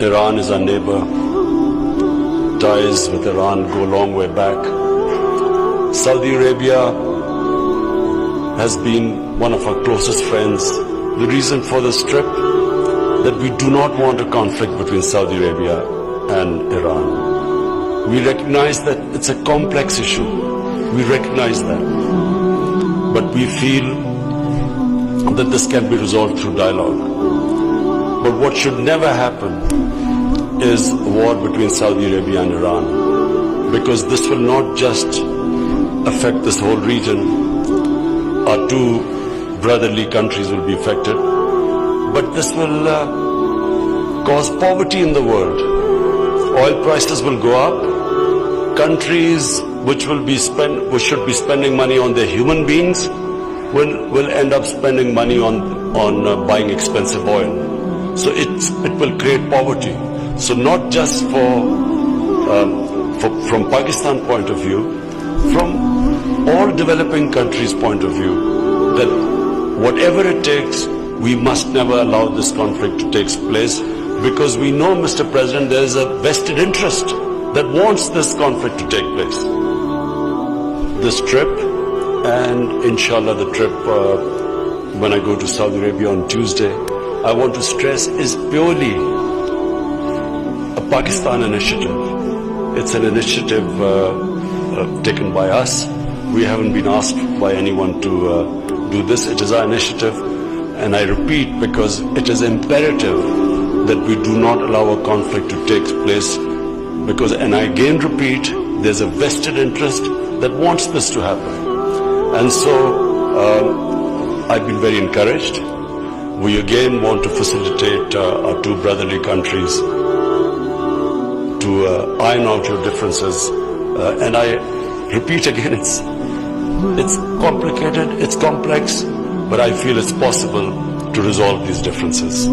Iran is our neighbor. Ties with Iran go a long way back. Saudi Arabia has been one of our closest friends. The reason for this trip, that we do not want a conflict between Saudi Arabia and Iran. We recognize that it's a complex issue. We recognize that. But we feel that this can be resolved through dialogue. But what should never happen is a war between Saudi Arabia and Iran, because this will not just affect this whole region. Our two brotherly countries will be affected, but this will cause poverty in the world. Oil prices will go up. Countries which should be spending money on their human beings will end up spending money on buying expensive oil. So it will create poverty. So not just from Pakistan point of view, from all developing countries' point of view, that whatever it takes, we must never allow this conflict to take place, because we know, Mr. President, there is a vested interest that wants this conflict to take place. This trip, and inshallah the trip when I go to Saudi Arabia on Tuesday, I want to stress, is purely a Pakistan initiative. It's an initiative taken by us. We haven't been asked by anyone to do this. It is our initiative, and I repeat, because it is imperative that we do not allow a conflict to take place, because, and I again repeat, there's a vested interest that wants this to happen. And so I've been very encouraged. We again want to facilitate our two brotherly countries to iron out your differences. And I repeat again, it's complicated, it's complex, but I feel it's possible to resolve these differences.